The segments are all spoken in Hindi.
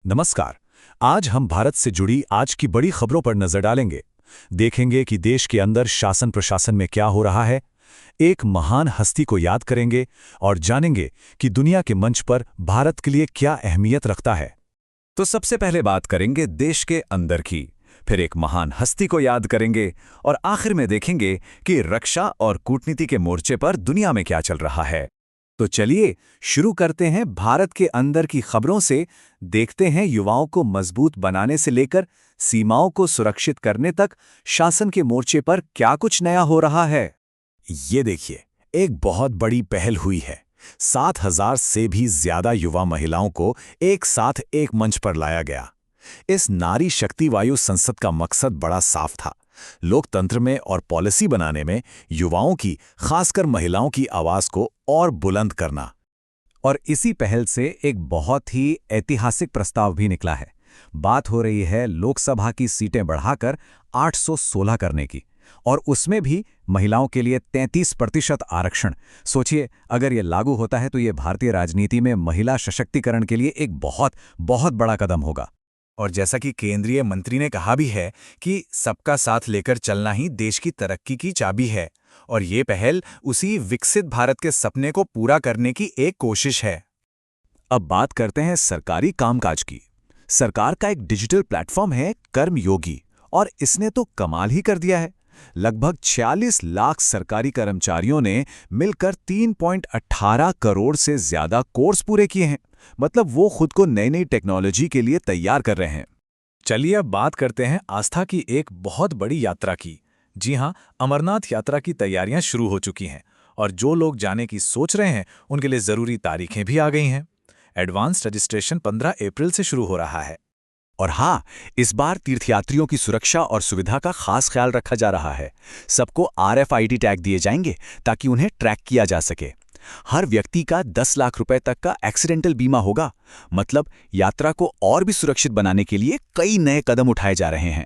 नमस्कार। आज हम भारत से जुड़ी आज की बड़ी खबरों पर नजर डालेंगे। देखेंगे कि देश के अंदर शासन प्रशासन में क्या हो रहा है, एक महान हस्ती को याद करेंगे और जानेंगे कि दुनिया के मंच पर भारत के लिए क्या अहमियत रखता है। तो सबसे पहले बात करेंगे देश के अंदर की, फिर एक महान हस्ती को याद करेंगे और आखिर में देखेंगे कि रक्षा और कूटनीति के मोर्चे पर दुनिया में क्या चल रहा है। तो चलिए शुरू करते हैं भारत के अंदर की खबरों से। देखते हैं युवाओं को मजबूत बनाने से लेकर सीमाओं को सुरक्षित करने तक शासन के मोर्चे पर क्या कुछ नया हो रहा है। ये देखिए, एक बहुत बड़ी पहल हुई है। 7,000 से भी ज्यादा युवा महिलाओं को एक साथ एक मंच पर लाया गया। इस नारी शक्ति वायु संसद का मकसद बड़ा साफ था, लोकतंत्र में और पॉलिसी बनाने में युवाओं की, खासकर महिलाओं की आवाज को और बुलंद करना। और इसी पहल से एक बहुत ही ऐतिहासिक प्रस्ताव भी निकला है। बात हो रही है लोकसभा की सीटें बढ़ाकर 816 करने की, और उसमें भी महिलाओं के लिए 33% आरक्षण। सोचिए, अगर ये लागू होता है तो ये भारतीय राजनीति में महिला सशक्तिकरण के लिए एक बहुत बहुत बड़ा कदम होगा। और जैसा कि केंद्रीय मंत्री ने कहा भी है कि सबका साथ लेकर चलना ही देश की तरक्की की चाबी है, और ये पहल उसी विकसित भारत के सपने को पूरा करने की एक कोशिश है। अब बात करते हैं सरकारी कामकाज की। सरकार का एक डिजिटल प्लेटफॉर्म है कर्मयोगी, और इसने तो कमाल ही कर दिया है। लगभग 46 लाख सरकारी कर्मचारियों ने मिलकर 3.18 करोड़ से ज्यादा कोर्स पूरे किए हैं। मतलब वो खुद को नई नई टेक्नोलॉजी के लिए तैयार कर रहे हैं। चलिए अब बात करते हैं आस्था की एक बहुत बड़ी यात्रा की। जी हां, अमरनाथ यात्रा की तैयारियां शुरू हो चुकी हैं, और जो लोग जाने की सोच रहे हैं उनके लिए जरूरी तारीखें भी आ गई हैं। एडवांस रजिस्ट्रेशन 15 अप्रैल से शुरू हो रहा है। और हाँ, इस बार तीर्थयात्रियों की सुरक्षा और सुविधा का खास ख्याल रखा जा रहा है। सबको RFID टैग दिए जाएंगे ताकि उन्हें ट्रैक किया जा सके। हर व्यक्ति का 10 लाख रुपए तक का एक्सीडेंटल बीमा होगा। मतलब यात्रा को और भी सुरक्षित बनाने के लिए कई नए कदम उठाए जा रहे हैं।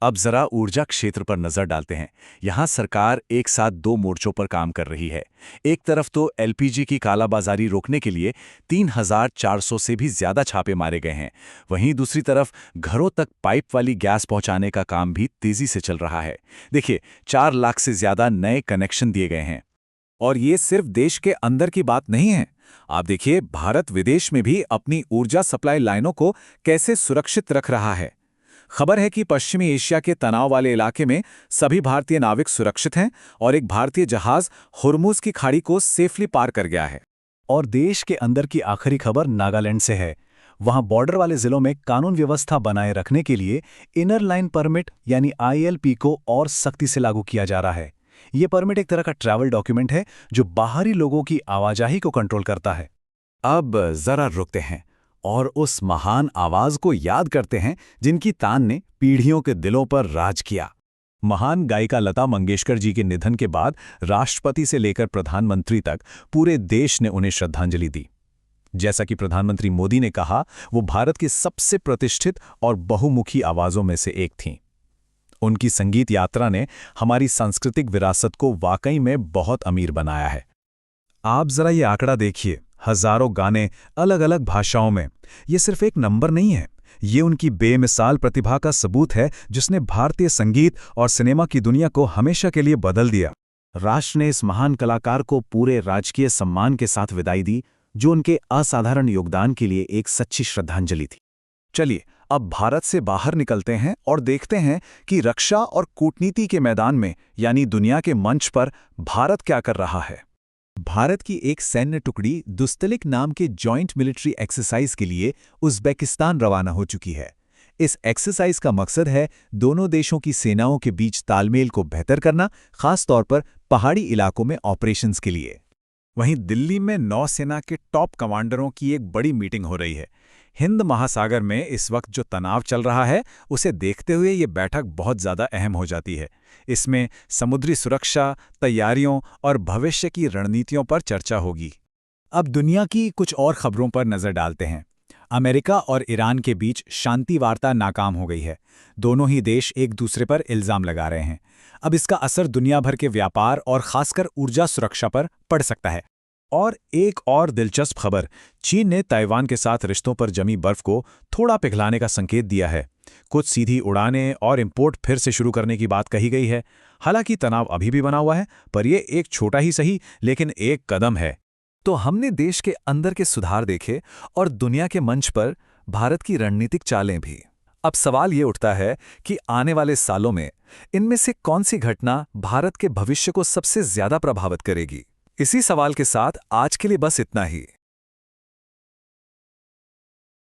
अब जरा ऊर्जा क्षेत्र पर नजर डालते हैं। यहां सरकार एक साथ 2 मोर्चों पर काम कर रही है। एक तरफ तो LPG की कालाबाजारी रोकने के लिए 3,400 से भी ज्यादा छापे मारे गए हैं। वहीं दूसरी तरफ घरों तक पाइप वाली गैस पहुंचाने का काम भी तेजी से चल रहा है। देखिए, 4 लाख से ज्यादा नए कनेक्शन दिए गए हैं। और ये सिर्फ देश के अंदर की बात नहीं है। आप देखिए, भारत विदेश में भी अपनी ऊर्जा सप्लाई लाइनों को कैसे सुरक्षित रख रहा है। खबर है कि पश्चिमी एशिया के तनाव वाले इलाके में सभी भारतीय नाविक सुरक्षित हैं, और एक भारतीय जहाज हुर्मुज की खाड़ी को सेफली पार कर गया है। और देश के अंदर की आखिरी खबर नागालैंड से है। वहां बॉर्डर वाले जिलों में कानून व्यवस्था बनाए रखने के लिए इनर लाइन परमिट यानी ILP को और सख्ती से लागू किया जा रहा है। ये परमिट एक तरह का ट्रैवल डॉक्यूमेंट है जो बाहरी लोगों की आवाजाही को कंट्रोल करता है। अब जरा रुकते हैं और उस महान आवाज को याद करते हैं जिनकी तान ने पीढ़ियों के दिलों पर राज किया। महान गायिका लता मंगेशकर जी के निधन के बाद राष्ट्रपति से लेकर प्रधानमंत्री तक पूरे देश ने उन्हें श्रद्धांजलि दी। जैसा कि प्रधानमंत्री मोदी ने कहा, वो भारत की सबसे प्रतिष्ठित और बहुमुखी आवाजों में से एक थीं। उनकी संगीत यात्रा ने हमारी सांस्कृतिक विरासत को वाकई में बहुत अमीर बनाया है। आप जरा ये आंकड़ा देखिए, हजारों गाने अलग अलग भाषाओं में। ये सिर्फ एक नंबर नहीं है, ये उनकी बेमिसाल प्रतिभा का सबूत है जिसने भारतीय संगीत और सिनेमा की दुनिया को हमेशा के लिए बदल दिया। राष्ट्र ने इस महान कलाकार को पूरे राजकीय सम्मान के साथ विदाई दी, जो उनके असाधारण योगदान के लिए एक सच्ची श्रद्धांजलि थी। चलिए अब भारत से बाहर निकलते हैं और देखते हैं कि रक्षा और कूटनीति के मैदान में, यानी दुनिया के मंच पर, भारत क्या कर रहा है। भारत की एक सैन्य टुकड़ी दुस्तलिक नाम के जॉइंट मिलिट्री एक्सरसाइज के लिए उज़्बेकिस्तान रवाना हो चुकी है। इस एक्सरसाइज का मकसद है दोनों देशों की सेनाओं के बीच तालमेल को बेहतर करना, खास तौर पर पहाड़ी इलाकों में ऑपरेशंस के लिए। वहीं दिल्ली में नौसेना के टॉप कमांडरों की एक बड़ी मीटिंग हो रही है। हिंद महासागर में इस वक्त जो तनाव चल रहा है, उसे देखते हुए ये बैठक बहुत ज़्यादा अहम हो जाती है। इसमें समुद्री सुरक्षा, तैयारियों और भविष्य की रणनीतियों पर चर्चा होगी। अब दुनिया की कुछ और खबरों पर नजर डालते हैं। अमेरिका और ईरान के बीच शांति वार्ता नाकाम हो गई है। दोनों ही देश एक दूसरे पर इल्जाम लगा रहे हैं। अब इसका असर दुनिया भर के व्यापार और खासकर ऊर्जा सुरक्षा पर पड़ सकता है। और एक और दिलचस्प खबर, चीन ने ताइवान के साथ रिश्तों पर जमी बर्फ को थोड़ा पिघलाने का संकेत दिया है। कुछ सीधी उड़ानें और इंपोर्ट फिर से शुरू करने की बात कही गई है। हालांकि तनाव अभी भी बना हुआ है, पर यह एक छोटा ही सही लेकिन एक कदम है। तो हमने देश के अंदर के सुधार देखे और दुनिया के मंच पर भारत की रणनीतिक चालें भी। अब सवाल ये उठता है कि आने वाले सालों में इनमें से कौन सी घटना भारत के भविष्य को सबसे ज्यादा प्रभावित करेगी। इसी सवाल के साथ आज के लिए बस इतना ही।